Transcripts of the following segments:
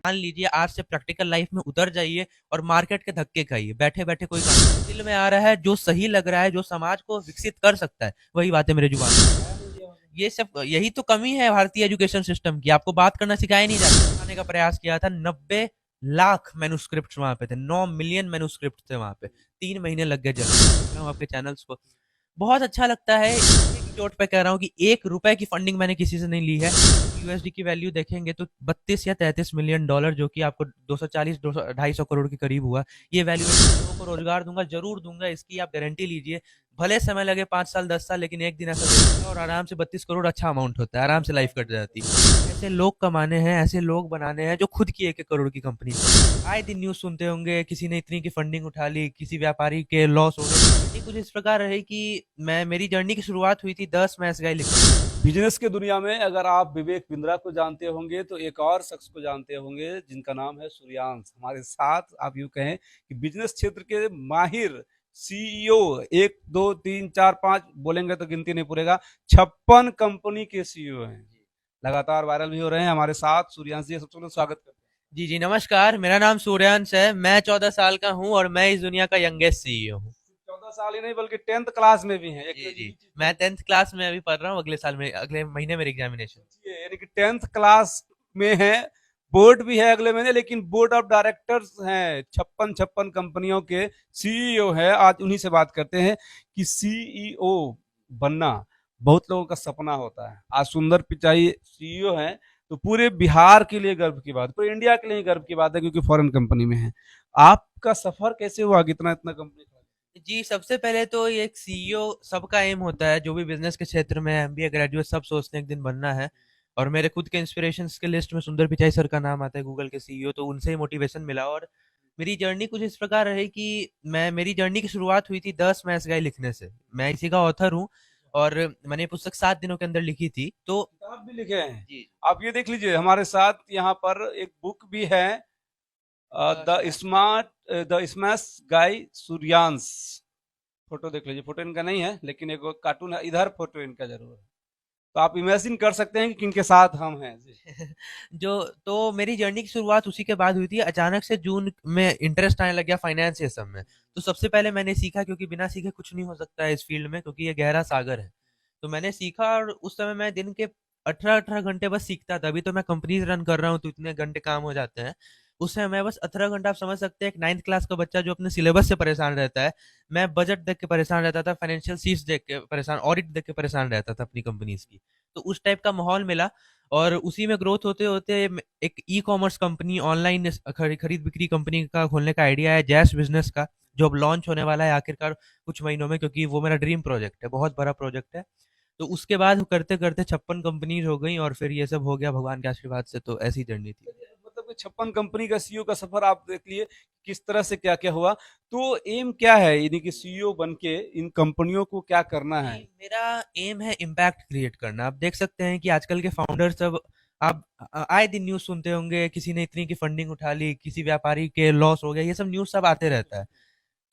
ठान लीजिए, आज से प्रैक्टिकल लाइफ में उतर जाइए और मार्केट के धक्के खाइए। बैठे-बैठे कोई काम दिल में आ रहा है, जो सही लग रहा है, जो समाज को विकसित कर सकता है, वही बातें मेरे जुबान पे आया मुझे। और ये सब यही तो कमी है भारतीय एजुकेशन सिस्टम की। आपको बात करना सिखाया नहीं जाता। आने का प्रयास किया था, 90 लाख मैन्युस्क्रिप्ट्स वहाँ पे थे, 9 मिलियन मैन्युस्क्रिप्ट थे वहाँ पे। 3 महीने लग गए जब आपके चैनल्स को। बहुत अच्छा लगता है, इसी की चोट पे कह रहा हूँ कि 1 रुपए की फंडिंग मैंने किसी से नहीं ली है। यूएसडी की वैल्यू देखेंगे तो 32 या 33 मिलियन डॉलर, जो कि आपको 240 200 250 करोड़ के करीब हुआ। ये वैल्यूएशन लोगों को रोजगार दूंगा, जरूर दूंगा, इसकी आप गारंटी लीजिए। भले समय लगे 5 साल 10 साल, लेकिन एक दिन ऐसा देखिएगा और आराम से 32 करोड़ अच्छा अमाउंट होता है, आराम से लाइफ कट जाती है। ऐसे लोग कमाने हैं, ऐसे लोग बनाने हैं जो खुद की 1-1 करोड़ की कंपनी। आए दिन न्यूज़ सुनते होंगे, किसी ने इतनी की फंडिंग उठा ली, किसी व्यापारी के लॉस हो गए। ये कुछ इस प्रकार रही कि मेरी जर्नी की शुरुआत हुई थी 10 मैथ्स गाय लिखकर। बिजनेस के दुनिया में अगर आप विवेक बिंद्रा को जानते होंगे तो एक और शख्स को जानते होंगे जिनका नाम है सूर्यांश। हमारे साथ आप यूं कहें कि बिजनेस क्षेत्र के माहिर सीईओ, 1 2 3 4 5 बोलेंगे तो गिनती नहीं पूरेगा, 56 कंपनी के सीईओ हैं। लगातार वायरल भी हो रहे हैं। हमारे साथ सूर्यांश जी, सबसे पहले स्वागत करते हैं। जी, जी, नमस्कार। मेरा नाम सूर्यांश है, मैं 14 साल का हूँ और मैं इस दुनिया का यंगेस्ट सीईओ हूँ। 14 साल ही नहीं बल्कि 10th क्लास में भी हैं। जी, जी। मैं 10th क्लास में अभी पढ़ रहा हूँ, अगले महीने मेरी एग्जामिनेशन। यानी कि 10th क्लास में है, बोर्ड भी है अगले महीने, लेकिन बोर्ड ऑफ डायरेक्टर्स हैं, 56 कंपनियों के सीईओ है। आज उन्हीं से बात करते हैं कि सीईओ बनना बहुत लोगों का सपना होता है। आज सुंदर पिचाई सीईओ हैं, तो पूरे बिहार के लिए गर्व की बात, पूरे इंडिया के लिए गर्व की बात है, क्योंकि फॉरेन कंपनी में है। आपका सफर कैसे हुआ कि इतना इतना कंपनी? जी, सबसे पहले तो ये एक सीईओ सबका एम होता है, जो भी बिजनेस के क्षेत्र में एमबीए ग्रेजुएट सब सोचते हैं एक दिन बनना है। और मेरे खुद के इंस्पिरेशंस के लिस्ट में सुंदर पिचाई सर का नाम आता है, गूगल के सीईओ, तो उनसे ही मोटिवेशन मिला। और मेरी जर्नी कुछ इस प्रकार रही कि मेरी जर्नी की शुरुआत हुई थी 10 मैथ्स गाय लिखने से। मैं इसी का ऑथर हूँ और मैंने ये पुस्तक 7 दिनों के अंदर लिखी थी। तो किताब भी लिखे हैं। जी, आप ये देख लीजिए, हमारे साथ यहाँ पर एक बुक भी है, the smash guy Suryansh. Photo देख लीजिए, फोटो इनका नहीं है लेकिन एक कार्टून है, इधर फोटो इनका जरूर है। तो आप इमेजिन कर सकते हैं कि किनके साथ हम हैं जी। जो तो मेरी जर्नी की शुरुआत उसी के बाद हुई थी। अचानक से जून में इंटरेस्ट आने लग गया फाइनेंस ये सब में। तो सबसे पहले मैंने सीखा, क्योंकि बिना सीखे कुछ नहीं हो सकता है इस फील्ड में, क्योंकि ये गहरा सागर है। तो मैंने सीखा और उस समय मैं दिन के 18-18 घंटे बस सीखता था। अभी तो मैं कंपनीज रन कर रहा हूँ तो इतने घंटे काम हो जाते हैं। उस समय मैं बस 18 घंटा, आप समझ सकते हैं एक 9th क्लास का बच्चा जो अपने सिलेबस से परेशान रहता है। मैं बजट देख के परेशान रहता था, फाइनेंशियल शीट्स देख के परेशान, ऑडिट देख के परेशान रहता था अपनी कंपनीज की। तो उस टाइप का माहौल मिला और उसी में ग्रोथ होते होते एक ई कॉमर्स कंपनी, ऑनलाइन खरीद बिक्री कंपनी का खोलने का आइडिया है, जैस बिजनेस का, जो अब लॉन्च होने वाला है आखिरकार कुछ महीनों में, क्योंकि वो मेरा ड्रीम प्रोजेक्ट है, बहुत बड़ा प्रोजेक्ट है। तो उसके बाद करते करते 56 कंपनीज हो गई और फिर ये सब हो गया भगवान के आशीर्वाद से। तो ऐसी जर्नी थी। मतलब कि 56 कंपनी का सीईओ का सफर आप देख लिए, किस तरह से क्या क्या हुआ। तो एम क्या है, यानी कि सीईओ बन के इन कंपनियों को क्या करना है? जी, मेरा एम है इम्पैक्ट क्रिएट करना। आप देख सकते हैं कि आजकल के फाउंडर सब, आप आए दिन न्यूज़ सुनते होंगे, किसी ने इतनी की फंडिंग उठा ली, किसी व्यापारी के लॉस हो गया, ये सब न्यूज़ सब आते रहता है।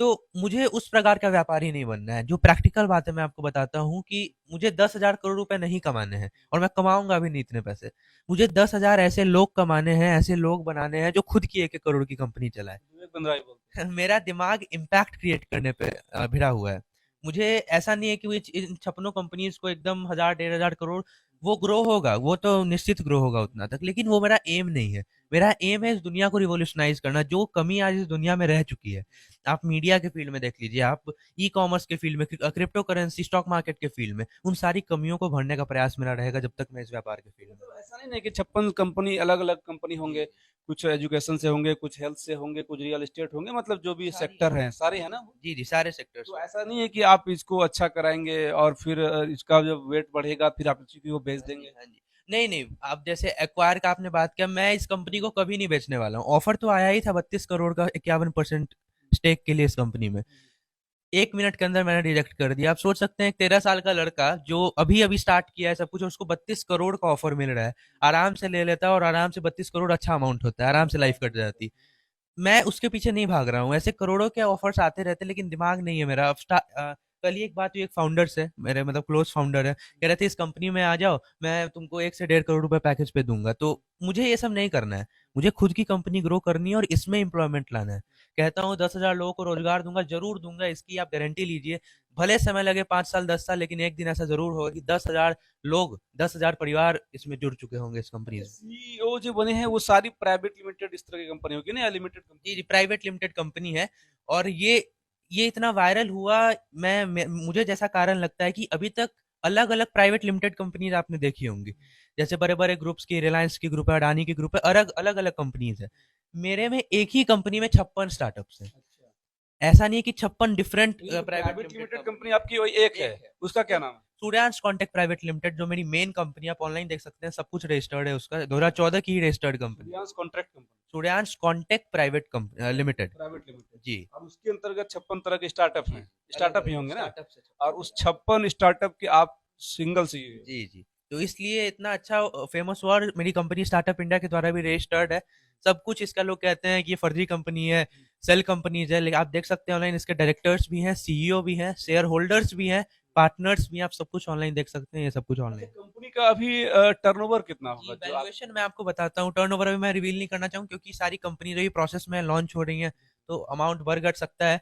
तो मुझे उस प्रकार का व्यापारी नहीं बनना है। जो प्रैक्टिकल बात है मैं आपको बताता हूँ कि मुझे 10,000 करोड़ रुपए नहीं कमाने हैं और मैं कमाऊंगा भी नहीं इतने पैसे। मुझे 10,000 ऐसे लोग कमाने हैं, ऐसे लोग बनाने हैं जो खुद की 1-1 करोड़ की कंपनी चलाए। विवेक बिंद्रा ही बोलते मेरा दिमाग इम्पैक्ट क्रिएट करने पे भिड़ा हुआ है। मुझे ऐसा नहीं है कि वो इन छपनों कंपनीज को एकदम 1000 1,500 करोड़, वो ग्रो होगा, वो तो निश्चित ग्रो होगा उतना तक, लेकिन वो मेरा एम नहीं है। मेरा एम है इस दुनिया को रिवॉल्यूशनाइज करना, जो कमी आज इस दुनिया में रह चुकी है। आप मीडिया के फील्ड में देख लीजिए, आप ई कॉमर्स के फील्ड में, क्रिप्टो करेंसी, स्टॉक मार्केट के फील्ड में, उन सारी कमियों को भरने का प्रयास मेरा रहेगा जब तक मैं इस व्यापार के फील्ड में हैं। ऐसा नहीं है कि 56 कंपनी अलग अलग कंपनी होंगे, कुछ एजुकेशन से होंगे, कुछ हेल्थ से होंगे, कुछ रियल एस्टेट होंगे, मतलब जो भी सेक्टर हैं सारे, है ना? जी, जी, सारे सेक्टर्स तो में। ऐसा नहीं है कि आप इसको अच्छा कराएंगे और फिर इसका जब वेट बढ़ेगा फिर आप इसी को बेच हाँ जी, देंगे। हाँ जी। नहीं, नहीं, आप जैसे एक्वायर का आपने बात किया, मैं इस कंपनी को कभी नहीं बेचने वाला हूँ। ऑफर तो आया ही था 32 करोड़ का 51% स्टेक के लिए इस कंपनी में। 1 मिनट के अंदर मैंने रिजेक्ट कर दिया। आप सोच सकते हैं एक 13 साल का लड़का जो अभी-अभी स्टार्ट किया है सब कुछ, उसको 32 करोड़ का ऑफर मिल रहा है। आराम से ले लेता और आराम से 32 करोड़ अच्छा अमाउंट होता है, आराम से लाइफ कट जाती। मैं उसके पीछे नहीं भाग रहा हूँ। ऐसे करोड़ों के ऑफर्स आते रहते हैं, लेकिन दिमाग नहीं है मेरा। अब कल ही एक बात हुई, एक फाउंडर से, मेरे मतलब क्लोज फाउंडर है, कह रहे थे इस कंपनी में आ जाओ, मैं तुमको 1 से 1.5 करोड़ रुपए पैकेज पे दूंगा। तो मुझे ये सब नहीं करना है, मुझे खुद की कंपनी ग्रो करनी है और इसमें एम्प्लॉयमेंट लाना है। कहता हूँ 10,000 लोगों को रोजगार दूंगा, जरूर दूंगा, इसकी आप गारंटी लीजिए। भले समय लगे 5 साल 10 साल, लेकिन एक दिन ऐसा जरूर होगा कि 10,000 लोग, 10,000 परिवार इसमें जुड़ चुके होंगे इस कंपनी से। सीईओ जो बने हैं वो सारी प्राइवेट लिमिटेड इस तरह की कंपनी होगी ना, या लिमिटेड कंपनी? जी जी, प्राइवेट लिमिटेड कंपनी है। और ये इतना वायरल हुआ, मुझे जैसा कारण लगता है कि अभी तक अलग अलग प्राइवेट लिमिटेड कंपनीज आपने देखी होंगी, जैसे बड़े बड़े ग्रुप्स की, रिलायंस की ग्रुप है, अडानी की ग्रुप है, अलग अलग अलग कंपनीज है। मेरे में एक ही कंपनी में 56 स्टार्टअप्स हैं। ऐसा नहीं है कि 56 different private private limited limited company. Company आपकी वही एक है, उसका क्या नाम है? सूर्यांश कॉन्टेक्ट प्राइवेट लिमिटेड, जो मेरी मेन कंपनी, आप ऑनलाइन देख सकते हैं, सब कुछ रजिस्टर्ड है उसका, 2014 की registered company. Reliance contract company, Suryansh contact private limited. Private limited. जी, और उसके अंतर्गत 56 तरह के स्टार्टअप हैं, स्टार्टअप ही होंगे ना? स्टार्टअप से। और उस 56 स्टार्टअप के आप सिंगल सीईओ? जी जी, तो इसलिए इतना अच्छा फेमस हुआ, और मेरी कंपनी स्टार्टअप इंडिया के द्वारा भी रजिस्टर्ड है। सब कुछ इसका, लोग कहते हैं कि ये फर्जी कंपनी है, सेल कंपनीज है, लेकिन आप देख सकते हैं ऑनलाइन इसके डायरेक्टर्स भी हैं, सीईओ भी हैं, शेयर होल्डर्स भी हैं, पार्टनर्स भी हैं, आप सब कुछ ऑनलाइन देख सकते हैं, ये सब कुछ ऑनलाइन। कंपनी का अभी टर्नओवर कितना जी, होगा जो आप? वैल्यूएशन मैं आपको बताता हूँ, टर्नओवर अभी मैं रिवील नहीं करना चाहूँ, क्योंकि सारी कंपनी जो ये प्रोसेस में लॉन्च हो रही है, तो अमाउंट बढ़ घट सकता है।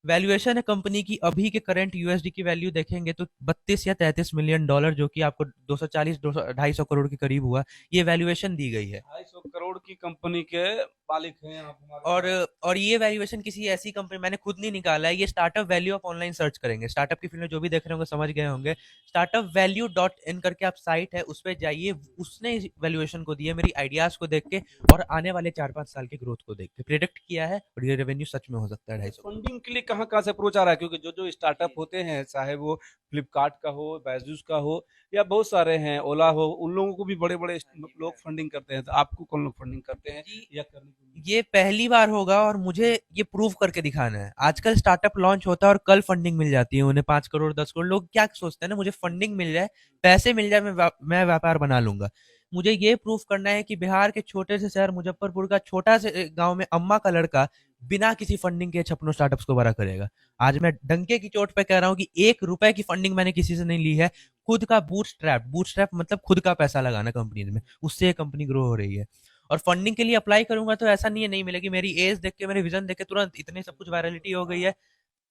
वैल्यूएशन है कंपनी की, अभी के करंट यूएसडी की वैल्यू देखेंगे तो 32 या 33 मिलियन डॉलर, जो कि आपको 240 200 250 करोड़ के करीब हुआ, ये वैल्यूएशन दी गई है। 250 करोड़ की कंपनी के मालिक हैं आप हमारे और साथ। और ये वैल्यूएशन किसी ऐसी कंपनी, मैंने खुद नहीं निकाला है, ये स्टार्टअप वैल्यू, आप ऑनलाइन सर्च करेंगे, स्टार्टअप की फील्ड में जो भी देख रहे होंगे समझ गए होंगे, स्टार्टअप वैल्यू डॉट इन करके आप साइट है, उस पर जाइए, उसने वैल्यूएशन को दिया मेरी आइडियाज को देख के, और आने वाले 4-5 साल की ग्रोथ को देख के प्रिडिक्ट किया है, और ये रेवेन्यू सच में हो सकता है 250। फंडिंग के लिए कहाँ कहाँ से अप्रोच आ रहा है? क्योंकि जो जो स्टार्टअप होते हैं, चाहे वो फ्लिपकार्ट का हो, बैजूस का हो, या बहुत सारे हैं, ओला हो, उन लोगों को भी बड़े बड़े लोग फंडिंग करते हैं। तो आपको कौन लोग फंडिंग करते हैं जी, या करने के लिए? ये पहली बार होगा, और मुझे ये प्रूव करके दिखाना है। आजकल स्टार्टअप लॉन्च होता है और कल फंडिंग मिल जाती है उन्हें, 5 करोड़ 10 करोड़। लोग क्या सोचते हैं ना, मुझे फंडिंग मिल जाए, पैसे मिल जाए, मैं व्यापार बना लूंगा। मुझे ये प्रूव करना है कि बिहार के छोटे से शहर मुजफ्फरपुर का छोटा से गांव में अम्मा का लड़का बिना किसी फंडिंग के 56 स्टार्टअप्स को बड़ा करेगा। आज मैं डंके की चोट पे कह रहा हूँ कि 1 रुपए की फंडिंग मैंने किसी से नहीं ली है, खुद का बूटस्ट्रैप मतलब खुद का पैसा लगाना कंपनी में, उससे ये कंपनी ग्रो हो रही है। और फंडिंग के लिए अप्लाई करूंगा तो ऐसा नहीं है नहीं मिलेगी, मेरी एज देख के, मेरे विजन देख के तुरंत इतने सब कुछ वायरलिटी हो गई है,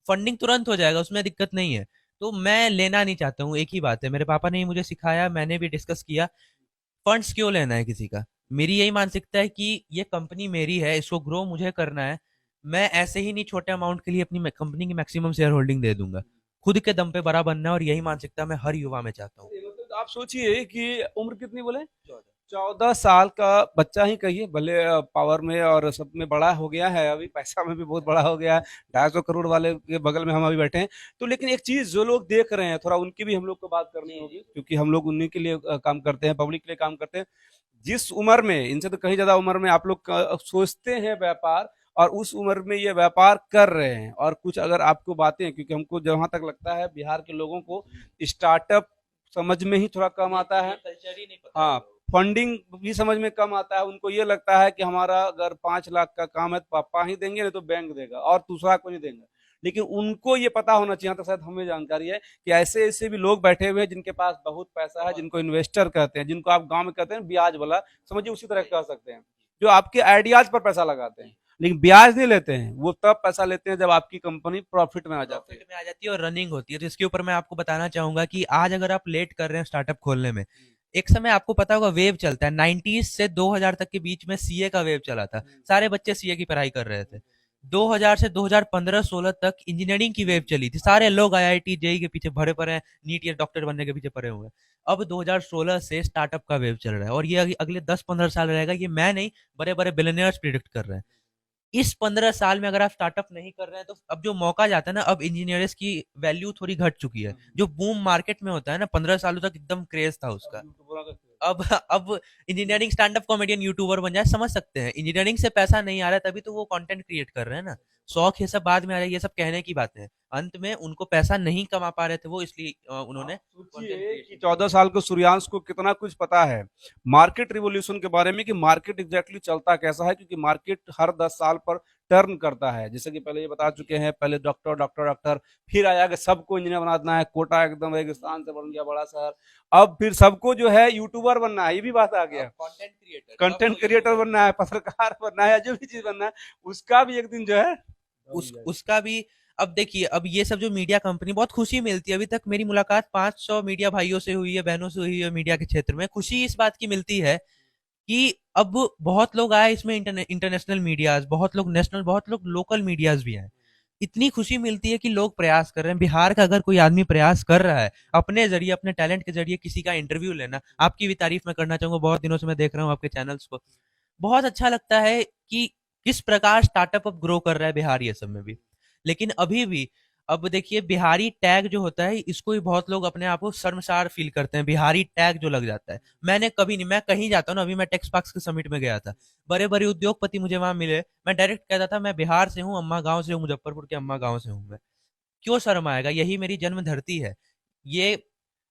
फंडिंग तुरंत हो जाएगा, उसमें दिक्कत नहीं है। तो मैं लेना नहीं चाहता हूँ, एक ही बात है, मेरे पापा ने ही मुझे सिखाया, मैंने भी डिस्कस किया, फंड्स क्यों लेना है किसी का। मेरी यही मानसिकता है कि ये कंपनी मेरी है, इसको ग्रो मुझे करना है, मैं ऐसे ही नहीं छोटे अमाउंट के लिए अपनी कंपनी की मैक्सिमम शेयर होल्डिंग दे दूंगा, खुद के दम पे बड़ा बनना है, और यही मानसिकता मैं हर युवा में चाहता हूँ। मतलब आप सोचिए कि उम्र कितनी बोले? 14 साल का बच्चा ही कहिए, भले पावर में और सब में बड़ा हो गया है, अभी पैसा में भी बहुत बड़ा हो गया है, 250 करोड़ वाले के बगल में हम अभी बैठे हैं। तो लेकिन एक चीज जो लोग देख रहे हैं, थोड़ा उनकी भी हम लोग को बात करनी होगी, क्योंकि हम लोग उन्हीं के लिए काम करते हैं, पब्लिक के लिए काम करते हैं। जिस उम्र में, इनसे तो कहीं ज्यादा उम्र में आप लोग सोचते हैं व्यापार, और उस उम्र में ये व्यापार कर रहे हैं, और कुछ अगर आपको बातें, क्योंकि हमको जहां तक लगता है बिहार के लोगों को स्टार्टअप समझ में ही थोड़ा कम आता है। कल्चर ही नहीं पता। हाँ, फंडिंग भी समझ में कम आता है। उनको ये लगता है कि हमारा अगर 5 लाख का काम है तो पापा ही देंगे, नहीं तो बैंक देगा, और दूसरा कोई नहीं देंगे। लेकिन उनको ये पता होना चाहिए, तो शायद हमें जानकारी है कि ऐसे ऐसे भी लोग बैठे हुए हैं जिनके पास बहुत पैसा है, जिनको इन्वेस्टर कहते हैं, जिनको आप गांव में कहते हैं ब्याज वाला, समझिए उसी तरह कह सकते हैं, जो आपके आइडियाज पर पैसा लगाते हैं, लेकिन ब्याज नहीं लेते हैं। वो तब पैसा लेते हैं जब आपकी कंपनी प्रॉफिट में आ जाती है, प्रॉफिट में आ जाती है और रनिंग होती है। तो इसके ऊपर मैं आपको बताना चाहूंगा कि आज अगर आप लेट कर रहे हैं स्टार्टअप खोलने में, एक समय आपको पता होगा वेव चलता है, 90s से 2000 तक के बीच में सीए का वेव चला था, सारे बच्चे सीए की पढ़ाई कर रहे थे। 2000 से 2015-16 तक इंजीनियरिंग की वेव चली थी, सारे लोग आईआईटी जेई के पीछे भरे पड़े हैं, नीट या डॉक्टर बनने के पीछे पड़े हुए हैं। अब 2016 से स्टार्टअप का वेव चल रहा है, और ये अगले 10-15 साल रहेगा, ये मैं नहीं, बड़े बड़े बिलियनियर्स प्रिडिक्ट कर रहे हैं। इस 15 साल में अगर आप स्टार्टअप नहीं कर रहे हैं, तो अब जो मौका जाता है ना, अब इंजीनियर्स की वैल्यू थोड़ी घट चुकी है। जो बूम मार्केट में होता है ना, 15 सालों तक एकदम क्रेज था उसका, अब engineering stand up comedian YouTuber बन जाए, समझ सकते हैं, इंजीनियरिंग से पैसा नहीं आ रहा है, तभी तो वो कंटेंट क्रिएट कर रहे हैं ना। शौक ये सब बाद में आ रहा है, ये सब कहने की बातें हैं, अंत में उनको पैसा नहीं कमा पा रहे थे वो, इसलिए उन्होंने सोचिए कि 14 साल के सूर्यांश को कितना कुछ पता है मार्केट रिवोल्यूशन के बारे में, कि मार्केट एग्जैक्टली चलता कैसा है, क्योंकि मार्केट हर 10 साल पर टर्न करता है। जैसे कि पहले ये बता चुके हैं, पहले डॉक्टर डॉक्टर डॉक्टर, फिर आया कि सबको इंजीनियर बनाना है, कोटा एकदम रेगिस्तान से बन गया बड़ा शहर। अब फिर सबको जो है यूट्यूबर बनना है, ये भी बात आ गया। कंटेंट क्रिएटर बनना है, पत्रकार बनना है, जो भी चीज बनना है, उसका भी एक दिन जो है उसका भी। अब देखिए, अब ये सब जो मीडिया कंपनी, बहुत खुशी मिलती है। अभी तक मेरी मुलाकात 500 मीडिया भाइयों से हुई है, बहनों से हुई है मीडिया के क्षेत्र में। खुशी इस बात की मिलती है कि अब बहुत लोग आए इसमें, इंटरनेशनल मीडियाज, बहुत लोग नेशनल, बहुत लोग लोकल मीडियाज भी आए। इतनी खुशी मिलती है कि लोग प्रयास कर रहे हैं। बिहार का अगर कोई आदमी प्रयास कर रहा है अपने जरिए, अपने टैलेंट के जरिए किसी का इंटरव्यू लेना, आपकी भी तारीफ मैं करना चाहूंगा, बहुत दिनों से मैं देख रहा हूँ आपके चैनल्स को। बहुत अच्छा लगता है कि किस प्रकार स्टार्टअप अब ग्रो कर रहा है बिहार ये सब में भी। लेकिन अभी भी, अब देखिए, बिहारी टैग जो होता है, इसको ही बहुत लोग अपने आप को शर्मसार फील करते हैं। बिहारी टैग जो लग जाता है, मैंने कभी नहीं, मैं कहीं जाता हूँ ना, अभी मैं टेक्सपाक्स के समिट में गया था, बड़े बड़े उद्योगपति मुझे वहां मिले, मैं डायरेक्ट कहता था मैं बिहार से हूँ, अम्मा गांव से हूँ, मुजफ्फरपुर के अम्मा गांव से हूँ मैं। क्यों शर्म आएगा? यही मेरी जन्म धरती है। ये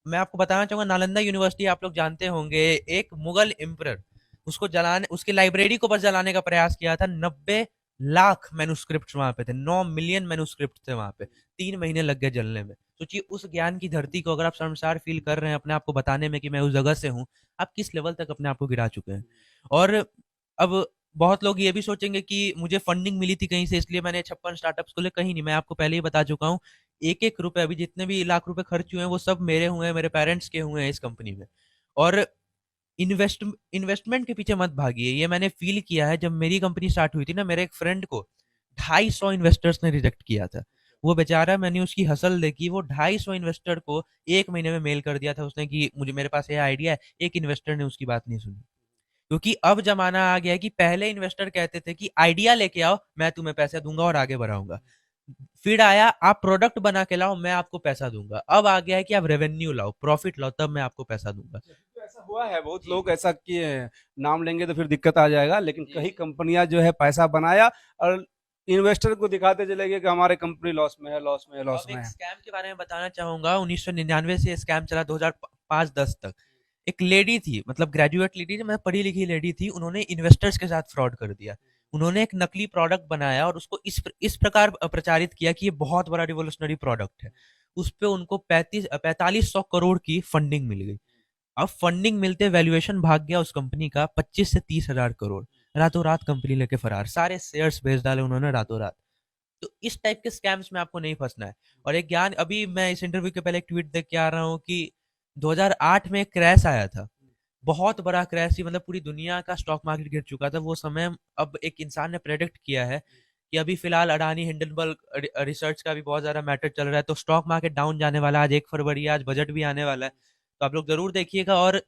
मैं आपको बताना चाहूंगा, नालंदा यूनिवर्सिटी आप लोग जानते होंगे, एक मुगल एम्परर, उसको जलाने, उसकी लाइब्रेरी को बस जलाने का प्रयास किया था। 90 लाख मैन्युस्क्रिप्ट वहां पे थे, 9 मिलियन मैन्युस्क्रिप्ट थे वहां पे, 3 महीने लग गए जलने में। सोचिए, उस ज्ञान की धरती को अगर आप शर्मसार फील कर रहे हैं अपने आप को बताने में कि मैं उस जगह से हूँ, आप किस लेवल तक अपने आप को गिरा चुके हैं। और अब बहुत लोग ये भी सोचेंगे कि मुझे फंडिंग मिली थी कहीं से, इसलिए मैंने 56 स्टार्टअप्स को ले। कहीं नहीं, मैं आपको पहले ही बता चुका हूँ, एक एक रुपए, अभी जितने भी लाख रुपए खर्च हुए हैं, वो सब मेरे हुए हैं, मेरे पेरेंट्स के हुए हैं इस कंपनी में। और इन्वेस्टमेंट के पीछे मत भागिए। ये मैंने फील किया है, जब मेरी कंपनी स्टार्ट हुई थी ना, मेरे एक फ्रेंड को 250 इन्वेस्टर्स ने रिजेक्ट किया था। वो बेचारा, मैंने उसकी हसल देखी, वो 250 इन्वेस्टर को 1 महीने में मेल कर दिया था उसने कि मुझे, मेरे पास ये आइडिया है। एक इन्वेस्टर ने उसकी बात नहीं सुनी। क्योंकि अब जमाना आ गया है कि पहले इन्वेस्टर कहते थे कि आइडिया लेके आओ, मैं तुम्हें पैसा दूंगा और आगे बढ़ाऊंगा। फिर आया, आप प्रोडक्ट बना के लाओ, मैं आपको पैसा दूंगा। अब आ गया है कि आप रेवेन्यू लाओ, प्रॉफिट लाओ, तब मैं आपको पैसा दूंगा। तो ऐसा हुआ है, बहुत जी। लोग ऐसा किए हैं। नाम लेंगे तो फिर दिक्कत आ जाएगा, लेकिन जी, कई जी। कंपनियां जो है पैसा बनाया और इन्वेस्टर को दिखाते चले गए कि हमारे कंपनी लॉस में है, लॉस में है, लॉस अब में एक है। स्कैम के बारे में बताना चाहूंगा। 1999 से स्कैम चला, 2005-10 तक। एक लेडी थी, मतलब ग्रेजुएट लेडी थी, मतलब पढ़ी लिखी लेडी थी, उन्होंने इन्वेस्टर्स के साथ फ्रॉड कर दिया। उन्होंने एक नकली प्रोडक्ट बनाया और उसको इस प्रकार प्रचारित किया कि ये बहुत बड़ा रिवोल्यूशनरी प्रोडक्ट है। उस पे उनको 4500 करोड़ की फंडिंग मिल गई। अब फंडिंग मिलते वैल्यूएशन भाग गया उस कंपनी का 25 से 30 हजार करोड़। रातों रात कंपनी लेके फरार, सारे शेयर्स बेच डाले उन्होंने रातों रात। तो इस टाइप के स्कैम्स में आपको नहीं फंसना है। और एक ज्ञान, अभी मैं इस इंटरव्यू के पहले एक ट्वीट देख के आ रहा हूँ कि 2008 में एक क्रैश आया था, बहुत बड़ा क्रैश ही, मतलब पूरी दुनिया का स्टॉक मार्केट गिर चुका था वो समय। अब एक इंसान ने प्रेडिक्ट किया है कि अभी फिलहाल अडानी हिंडनबर्ग रिसर्च का भी बहुत ज्यादा मैटर चल रहा है, तो स्टॉक मार्केट डाउन जाने वाला है। आज 1 फरवरी है, आज बजट भी आने वाला है, तो आप लोग जरूर देखिएगा। और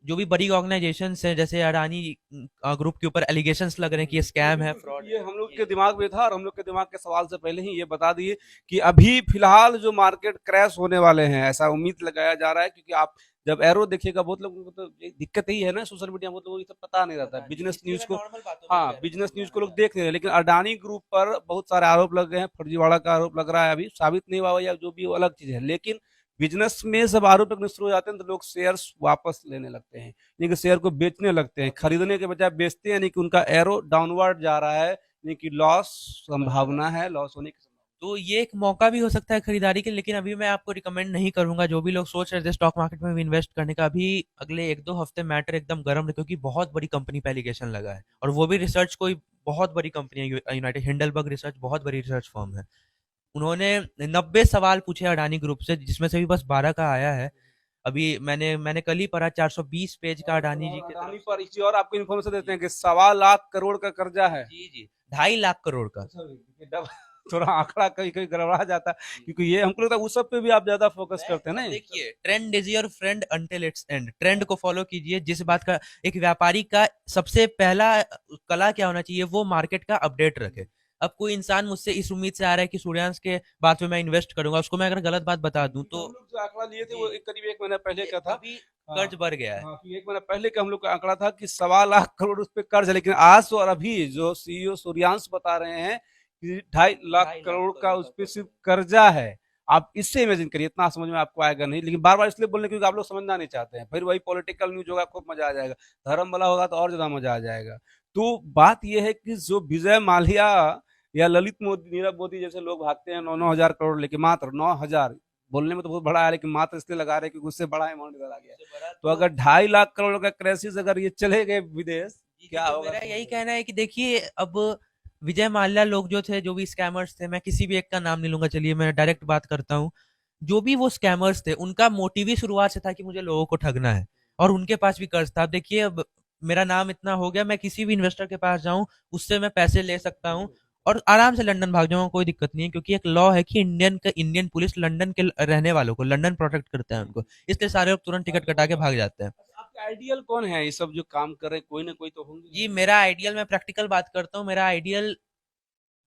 जो भी बड़ी ऑर्गेनाइजेशन है, जैसे अडानी ग्रुप के ऊपर एलिगेशंस लग रहे हैं कि ये स्कैम है, फ्रॉड ये है। हम लोग के दिमाग में था और हम लोग के दिमाग के सवाल से पहले ही ये बता दिए कि अभी फिलहाल जो मार्केट क्रैश होने वाले हैं, ऐसा उम्मीद लगाया जा रहा है। क्योंकि आप जब एरो देखिएगा, बहुत लोगों को तो ये दिक्कत ही है ना, सोशल मीडिया में बहुत लोगों को ये सब पता नहीं रहता है। बिजनेस इसलिए न्यूज मैं को, नॉर्मल बातों में हाँ, कह रहा हूँ बिजनेस जो न्यूज को ज्ञान लोग है। देख रहे हैं, लेकिन अडानी ग्रुप पर बहुत सारे आरोप लग गए हैं, फर्जीवाड़ा का आरोप लग रहा है। अभी साबित नहीं हुआ या जो भी, वो अलग चीज है। लेकिन बिजनेस में सब आरोप तक शुरू हो जाते हैं तो लोग शेयर्स वापस लेने लगते हैं, यानी कि शेयर को बेचने लगते हैं। खरीदने के बजाय बेचते हैं, यानी कि उनका एरो डाउनवर्ड जा रहा है, यानी कि लॉस संभावना है, लॉस होने की संभावना। तो ये एक मौका भी हो सकता है खरीदारी के, लेकिन अभी मैं आपको रिकमेंड नहीं करूंगा। जो भी लोग सोच रहे थे स्टॉक मार्केट में भी इन्वेस्ट करने का, अभी अगले 1-2 हफ्ते मैटर एकदम गर्म है, क्योंकि बहुत बड़ी कंपनी पे एलिगेशन लगा है। और वो भी रिसर्च, कोई बहुत बड़ी कंपनी है, यूनाइटेड हिंडलबर्ग रिसर्च, बहुत बड़ी रिसर्च फर्म है। उन्होंने 90 सवाल पूछे अडानी ग्रुप से, जिसमें से भी बस 12 का आया है। अभी मैंने कल ही पढ़ा, 420 पेज का अडानी जी और की अडानी तरफ से। पर इसी और आपको इन्फॉर्मेशन देते हैं कि 1.25 लाख करोड़ का कर्जा है। जी, जी, 2.5 लाख करोड़ का। अच्छा, ये थोड़ा आंकड़ा कहीं कहीं गड़बड़ा जाता है, क्योंकि ये हमको लगता है उस सब पे भी आप ज्यादा फोकस मैं, करते हैं अब ना। देखिए, trend is your friend until it's and. Trend को फॉलो कीजिए। जिस बात का, एक व्यापारी का सबसे पहला कला क्या होना चाहिए, वो मार्केट का अपडेट रखे। अब कोई इंसान मुझसे इस उम्मीद से आ रहा है कि सूर्यांश के बात में मैं इन्वेस्ट करूंगा, उसको मैं अगर गलत बात बता दूं तो तो हम लोग जो आंकड़ा लिए थे जी, वो करीब 1 महीना पहले का था। अभी हाँ, कर्ज बढ़ गया है। हाँ, कि 1 महीना पहले का हम लोग का आंकड़ा था कि 1.25 लाख करोड़ उस पे कर्ज है। लेकिन आज तो, और अभी जो सीईओ सूर्यांश बता रहे हैं कि 2.5 लाख ढाई लाख करोड़ का करोड़ का उस पे कर्ज सिर्फ कर्जा है। आप इससे इमेजिन करिए, इतना समझ में आपको आएगा नहीं, लेकिन बार बार इसलिए बोलने क्योंकि आप लोग समझना नहीं चाहते हैं। फिर वही पॉलिटिकल न्यूज होगा, खूब मजा आ जाएगा। धर्म वाला होगा तो और ज्यादा मजा आ जाएगा। तो बात यह है कि जो विजय माल्या या ललित मोदी, नीरव मोदी जैसे लोग भागते हैं 9-9 हजार करोड़ लेके, मात्र 9 हजार, बोलने में तो बहुत बड़ा है लेकिन मात्र इसलिए लगा रहे हैं क्योंकि उससे बड़ा अमाउंट इधर आ गया। तो अगर 2.5 लाख करोड़ का क्राइसिस अगर ये चले गए विदेश, क्या तो होगा? मेरा यही कहना है कि देखिए, अब विजय माल्या लोग जो थे, जो भी स्कैमर्स थे, मैं किसी भी एक का नाम नहीं लूंगा, चलिए मैं डायरेक्ट बात करता हूँ। जो भी वो स्कैमर्स थे, उनका मोटिव ही शुरुआत से था कि मुझे लोगों को ठगना है, और उनके पास भी कर्ज था। अब देखिए, अब मेरा नाम इतना हो गया, मैं किसी भी इन्वेस्टर के पास जाऊं, उससे मैं पैसे ले सकता हूं और आराम से लंदन भाग जाऊंगा, कोई दिक्कत नहीं है, क्योंकि एक लॉ है कि इंडियन पुलिस लंदन के रहने वालों को, लंदन प्रोटेक्ट करता है उनको, इसलिए सारे लोग तुरंत टिकट कटा के भाग जाते हैं। आपका आइडियल कौन है? ये सब जो काम कर रहे हैं, कोई ना कोई तो होंगे। जी, मेरा आइडियल, मैं प्रैक्टिकल बात करता हूँ, मेरा आइडियल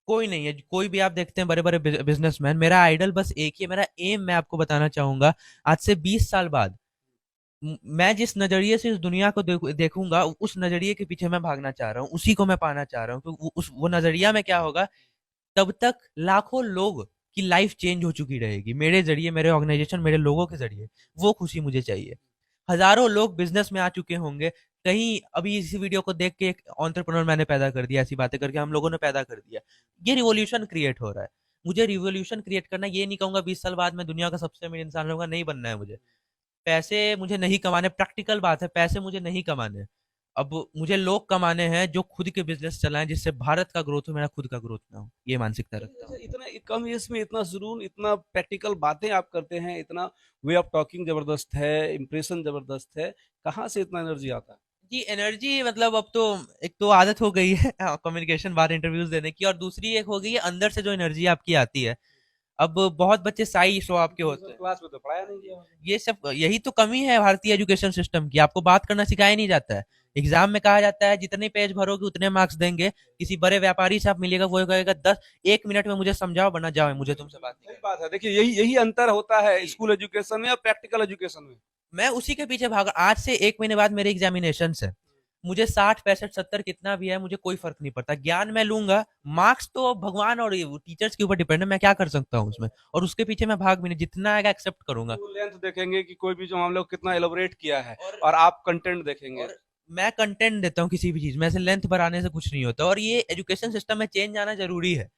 कोई नहीं है। कोई भी आप देखते हैं बड़े बड़े बिजनेसमैन, मेरा आइडल बस एक ही है। मेरा एम मैं आपको बताना चाहूंगा, आज से 20 साल बाद मैं जिस नजरिए से इस दुनिया को देखूंगा, उस नजरिए के पीछे मैं भागना चाह रहा हूँ, उसी को मैं पाना चाह रहा हूँ। तो वो नजरिया में क्या होगा, तब तक लाखों लोग की लाइफ चेंज हो चुकी रहेगी मेरे जरिए, मेरे ऑर्गेनाइजेशन, मेरे लोगों के जरिए। वो खुशी मुझे चाहिए। हजारों लोग बिजनेस में आ चुके होंगे, कहीं अभी इसी वीडियो को देख के एक एंटरप्रेन्योर मैंने पैदा कर दिया, ऐसी बातें करके हम लोगों ने पैदा कर दिया। ये रिवॉल्यूशन क्रिएट हो रहा है। मुझे रिवॉल्यूशन क्रिएट करना, ये नहीं कहूंगा 20 साल बाद मैं दुनिया का सबसे अमीर इंसान होगा, नहीं बनना है मुझे। पैसे मुझे नहीं कमाने, प्रैक्टिकल बात है, पैसे मुझे नहीं कमाने। अब मुझे लोग कमाने हैं जो खुद के बिजनेस चलाएं, जिससे भारत का ग्रोथ हो, मेरा खुद का ग्रोथ ना हो। ये मानसिकता रखता हूँ। इतना कम एज में इतना जुनून, इतना प्रैक्टिकल बातें आप करते हैं, इतना वे ऑफ टॉकिंग जबरदस्त है, इंप्रेशन जबरदस्त है, कहाँ से इतना एनर्जी आता है? जी, एनर्जी मतलब अब तो, एक तो आदत हो गई है कम्युनिकेशन बार इंटरव्यूज देने की, और दूसरी एक हो गई है अंदर से जो एनर्जी आपकी आती है। अब बहुत बच्चे साई शो आपके होते हैं। क्लास में तो पढ़ाया नहीं गया। ये सब, यही तो कमी है भारतीय एजुकेशन सिस्टम की, आपको बात करना सिखाया नहीं जाता है। एग्जाम में कहा जाता है जितने पेज भरोगे उतने मार्क्स देंगे। किसी बड़े व्यापारी से आप मिलेगा, वो कहेगा 1 मिनट में मुझे समझाओ, वरना जाओ, मुझे तुमसे बात नहीं सही करनी। बात है। देखिए, यही यही अंतर होता है स्कूल एजुकेशन में और प्रैक्टिकल एजुकेशन में। मैं उसी के पीछे भागा। आज से 1 महीने बाद मेरे एग्जामिनेशन है, मुझे 60, 65, 70 कितना भी है, मुझे कोई फर्क नहीं पड़ता। ज्ञान मैं लूंगा, मार्क्स तो भगवान और टीचर्स के ऊपर डिपेंड है, मैं क्या कर सकता हूँ उसमें, और उसके पीछे मैं भाग भी नहीं, जितना आएगा एक्सेप्ट करूंगा। वो लेंथ देखेंगे कि कोई भी जो हम लोग कितना एलोबरेट किया है, और और आप कंटेंट देखेंगे। और मैं कंटेंट देता हूँ किसी भी चीज में, ऐसे लेंथ बढ़ाने से कुछ नहीं होता, और ये एजुकेशन सिस्टम में चेंज आना जरूरी है।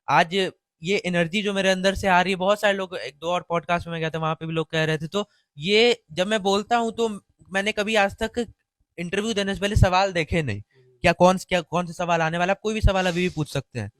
आज ये एनर्जी जो मेरे अंदर से आ रही है, बहुत सारे लोग, एक दो और पॉडकास्ट में मैं गया था, वहां पे भी लोग कह रहे थे, तो ये जब मैं बोलता हूँ, तो मैंने कभी आज तक इंटरव्यू देने से पहले सवाल देखे नहीं, क्या कौन से सवाल आने वाला, आप कोई भी सवाल अभी भी पूछ सकते हैं।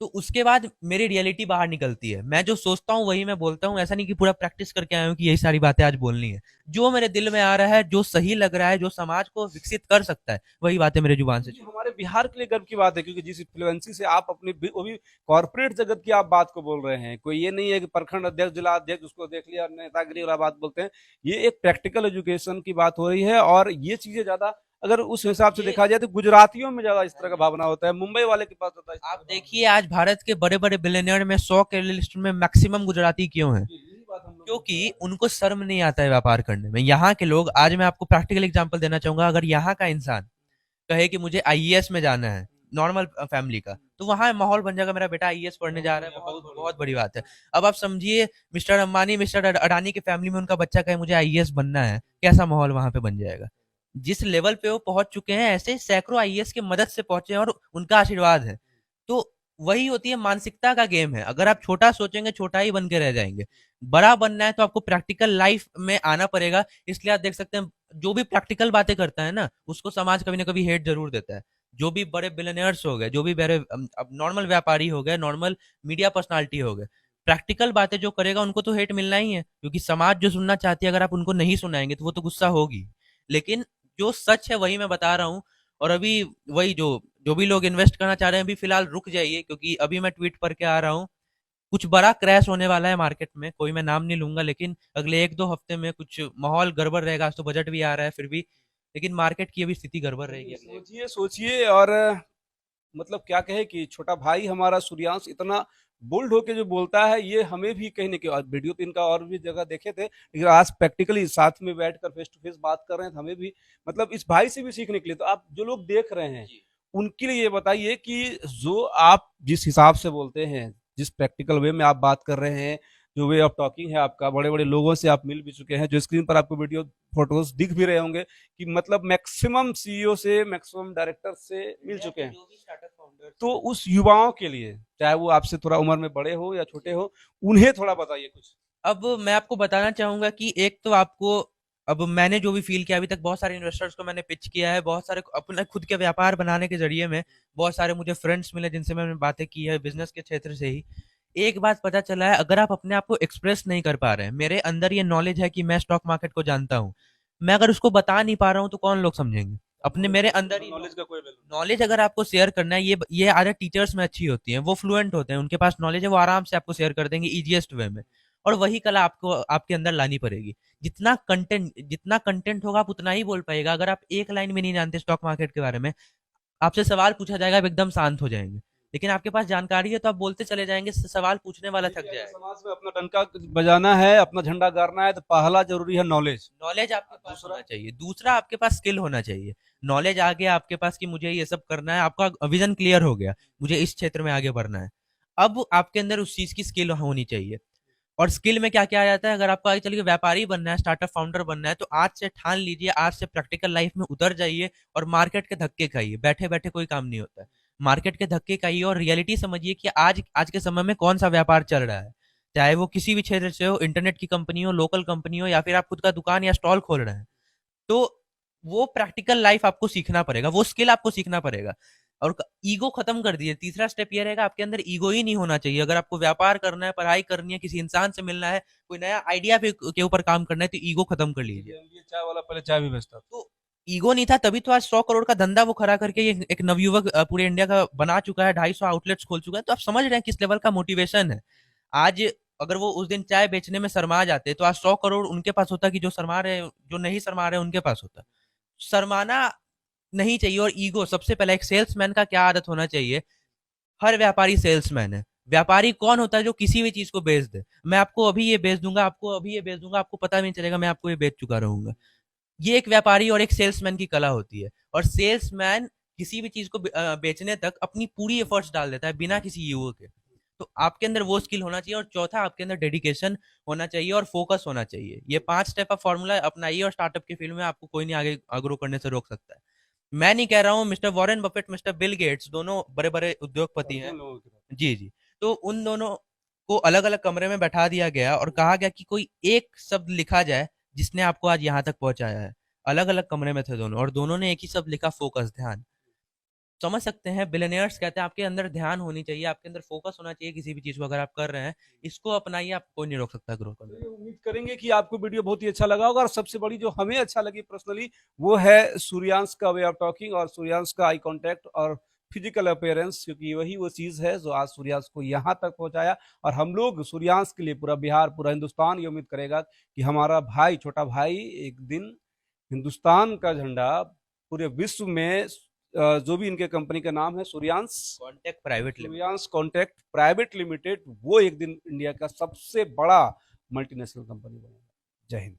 तो उसके बाद मेरी रियलिटी बाहर निकलती है, मैं जो सोचता हूँ वही मैं बोलता हूँ। ऐसा नहीं कि पूरा प्रैक्टिस करके आया हूँ कि यही सारी बातें आज बोलनी है। जो मेरे दिल में आ रहा है, जो सही लग रहा है, जो समाज को विकसित कर सकता है, वही बातें मेरे जुबान से ये हमारे बिहार के लिए गर्व की बात है, क्योंकि जिस इन्फ्लुएंसी से आप अपनी वो भी कॉर्पोरेट जगत की आप बात को बोल रहे हैं, कोई ये नहीं है कि प्रखंड अध्यक्ष, जिला अध्यक्ष, उसको देख लिया और नेतागिरी वाला बात बोलते हैं। ये एक प्रैक्टिकल एजुकेशन की बात हो रही है, और ये चीजें ज्यादा, अगर उस हिसाब से देखा जाए तो गुजरातियों में ज्यादा इस तरह का भावना होता है, मुंबई वाले के पास होता है। आप देखिए, आज भारत के बड़े बड़े बिलियनियर में 100 के लिस्ट में मैक्सिमम गुजराती क्यों हैं? क्योंकि उनको शर्म नहीं आता है व्यापार करने में। यहाँ के लोग, आज मैं आपको प्रैक्टिकल एग्जांपल देना चाहूंगा, अगर यहाँ का इंसान कहे कि मुझे आईएएस में जाना है, नॉर्मल फैमिली का, तो वहां माहौल बन जाएगा, मेरा बेटा आईएएस पढ़ने जा रहा है, बहुत बहुत बड़ी बात है। अब आप समझिए, मिस्टर अंबानी, मिस्टर अडानी की फैमिली में उनका बच्चा कहे मुझे आईएएस बनना है, कैसा माहौल वहां पे बन जाएगा। जिस लेवल पे वो पहुंच चुके हैं, ऐसे सैकड़ों आईएएस की मदद से पहुंचे हैं, और उनका आशीर्वाद है। तो वही होती है, मानसिकता का गेम है। अगर आप छोटा सोचेंगे, छोटा ही बन के रह जाएंगे। बड़ा बनना है तो आपको प्रैक्टिकल लाइफ में आना पड़ेगा। इसलिए आप देख सकते हैं, जो भी प्रैक्टिकल बातें करता है ना, उसको समाज कभी ना कभी हेट जरूर देता है। जो भी बड़े बिलियनियर्स हो गए, जो भी बड़े अब नॉर्मल व्यापारी हो गए, नॉर्मल मीडिया पर्सनालिटी हो गए, प्रैक्टिकल बातें जो करेगा उनको तो हेट मिलना ही है, क्योंकि समाज जो सुनना चाहती है, अगर आप उनको नहीं सुनाएंगे तो वो तो गुस्सा होगी। लेकिन जो सच है वही मैं बता रहा हूँ। और अभी वही, जो जो भी लोग इन्वेस्ट करना चाह रहे हैं, अभी फिलहाल रुक जाइए, क्योंकि अभी मैं ट्वीट पढ़ के आ रहा हूँ, कुछ बड़ा क्रैश होने वाला है मार्केट में। कोई मैं नाम नहीं लूंगा, लेकिन अगले 1-2 हफ्ते में कुछ माहौल गड़बड़ रहेगा। आज तो बजट भी आ रहा है फिर भी, लेकिन मार्केट की अभी स्थिति गड़बड़ रहेगी। सोचिए सोचिए, और मतलब क्या कहे कि छोटा भाई हमारा सूर्यांश इतना बोल्ड होके जो बोलता है, ये हमें भी कहीं ना कहीं, और वीडियो तो इनका और भी जगह देखे थे, लेकिन आज प्रैक्टिकली साथ में बैठकर फेस टू फेस बात कर रहे हैं, तो हमें भी मतलब इस भाई से भी सीखने के लिए। तो आप जो लोग देख रहे हैं, उनके लिए ये बताइए कि जो आप जिस हिसाब से बोलते हैं, जिस प्रैक्टिकल वे में आप बात कर रहे हैं, जो वे ऑफ टॉकिंग है आपका, बड़े बड़े लोगों से आप मिल भी चुके हैं, जो स्क्रीन पर आपको वीडियो फोटोज दिख भी रहे होंगे कि मतलब मैक्सिमम सीईओ से, मैक्सिमम डायरेक्टर से मिल चुके हैं। जो भी स्टार्टअप फाउंडर्स तो उस युवाओं के लिए, चाहे वो आपसे थोड़ा उम्र में बड़े हो या छोटे हो, उन्हें थोड़ा बताइए कुछ। अब मैं आपको बताना चाहूंगा कि एक तो आपको, अब मैंने जो भी फील किया अभी तक, बहुत सारे इन्वेस्टर्स को मैंने पिच किया है, बहुत सारे अपने खुद के व्यापार बनाने के जरिए में बहुत सारे मुझे फ्रेंड्स मिले जिनसे मैंने बातें की है बिजनेस के क्षेत्र से ही। एक बात पता चला है, अगर आप अपने आप को एक्सप्रेस नहीं कर पा रहे हैं, मेरे अंदर ये नॉलेज है कि मैं स्टॉक मार्केट को जानता हूँ, मैं अगर उसको बता नहीं पा रहा हूँ तो कौन लोग समझेंगे? अपने मेरे अंदर ही नॉलेज का कोई वैल्यू नॉलेज अगर आपको शेयर करना है, ये आदत टीचर्स में अच्छी होती है, वो फ्लुएंट होते हैं, उनके पास नॉलेज है, वो आराम से आपको शेयर कर देंगे इजीएस्ट वे में। और वही कला आपको आपके अंदर लानी पड़ेगी। जितना कंटेंट होगा आप उतना ही बोल पाएगा। अगर आप एक लाइन में नहीं जानते स्टॉक मार्केट के बारे में, आपसे सवाल पूछा जाएगा, आप एकदम शांत हो जाएंगे। लेकिन आपके पास जानकारी है तो आप बोलते चले जाएंगे, सवाल पूछने वाला थक नहीं। जाएगा। समाज में अपना डंका बजाना है, अपना झंडा गाड़ना है, तो पहला जरूरी है नॉलेज। नॉलेज आपके पास दूसरा? होना चाहिए, दूसरा आपके पास स्किल होना चाहिए। नॉलेज आ गया आपके पास कि मुझे ये सब करना है, आपका विजन क्लियर हो गया, मुझे इस क्षेत्र में आगे बढ़ना है। अब आपके अंदर उस चीज की स्किल होनी चाहिए। और स्किल में क्या क्या आ जाता है, अगर आपको आगे चल के व्यापारी बनना है, स्टार्टअप फाउंडर बनना है, तो आज से ठान लीजिए, आज से प्रैक्टिकल लाइफ में उतर जाइए और मार्केट के धक्के खाइए। बैठे बैठे कोई काम नहीं होता है। मार्केट के धक्के खाइए और रियलिटी समझिए कि आज आज के समय में कौन सा व्यापार चल रहा है। चाहे वो किसी भी क्षेत्र से हो, इंटरनेट की कंपनी हो, लोकल कंपनी हो, या फिर आप खुद का दुकान या स्टॉल खोल रहे हैं, तो वो प्रैक्टिकल लाइफ आपको सीखना पड़ेगा, वो स्किल आपको सीखना पड़ेगा। और ईगो खत्म कर दिए। तीसरा स्टेप ये रहेगा, आपके अंदर ईगो ही नहीं होना चाहिए। अगर आपको व्यापार करना है, पढ़ाई करनी है, किसी इंसान से मिलना है, कोई नया आइडिया के ऊपर काम करना है, तो ईगो खत्म कर लीजिए। चाय वाला पहले चाय भी बेचता था। तो ईगो नहीं था तभी तो आज 100 करोड़ का धंधा वो खड़ा करके ये एक नवयुवक पूरे इंडिया का बना चुका है, 250 आउटलेट्स खोल चुका है। तो आप समझ रहे हैं किस लेवल का मोटिवेशन है। आज अगर वो उस दिन चाय बेचने में शर्मा जाते तो आज 100 करोड़ उनके पास होता, कि जो शर्मा रहे, जो नहीं शर्मा रहे उनके पास होता। शर्माना नहीं चाहिए। और ईगो सबसे पहले, एक सेल्समैन का क्या आदत होना चाहिए, हर व्यापारी सेल्समैन है। व्यापारी कौन होता है? जो किसी भी चीज को बेच दे। मैं आपको अभी ये बेच दूंगा, आपको अभी ये बेच दूंगा, आपको पता भी नहीं चलेगा मैं आपको ये बेच चुका रहूंगा। ये एक व्यापारी और एक सेल्समैन की कला होती है। और सेल्समैन किसी भी चीज को बेचने तक अपनी पूरी एफर्ट्स डाल देता है बिना किसी ईगो के। तो आपके अंदर वो स्किल होना चाहिए। और चौथा, आपके अंदर डेडिकेशन होना चाहिए और फोकस होना चाहिए। ये 5 स्टेप का फॉर्मूला अपनाइए और स्टार्टअप की फील्ड में आपको कोई नहीं आगे ग्रो करने से रोक सकता है। मैं नहीं कह रहा हूँ, mister Warren Buffett, mister Bill Gates दोनों बड़े बड़े उद्योगपति हैं। जी जी। तो उन दोनों को अलग अलग कमरे में बैठा दिया गया और कहा गया कि कोई एक शब्द लिखा जाए जिसने आपको आज यहाँ तक पहुंचाया है। अलग अलग कमरे में थे दोनों, और दोनों ने एक ही शब्द लिखा, फोकस, ध्यान। समझ सकते हैं, बिलियनियर्स कहते हैं आपके अंदर ध्यान होनी चाहिए, आपके अंदर फोकस होना चाहिए किसी भी चीज को अगर आप कर रहे हैं। इसको अपनाइए, आप कोई नहीं रोक सकता ग्रो करने। उम्मीद करेंगे कि आपको वीडियो बहुत ही अच्छा लगा होगा। और सबसे बड़ी जो हमें अच्छा लगी पर्सनली, वो है सूर्यांश का वे ऑफ टॉकिंग और सूर्यांश का आई कांटेक्ट और फिजिकल अपीयरेंस, क्योंकि वही वो चीज है जो आज सूर्यांश को यहाँ तक पहुंचाया। और हम लोग सूर्यांश के लिए, पूरा बिहार, पूरा हिंदुस्तान ये उम्मीद करेगा कि हमारा भाई, छोटा भाई, एक दिन हिंदुस्तान का झंडा पूरे विश्व में, जो भी इनके कंपनी का नाम है Suryansh contact private limited, Suryansh contract private limited, वो एक दिन इंडिया का सबसे बड़ा मल्टीनेशनल कंपनी बनेगा। जय हिंद।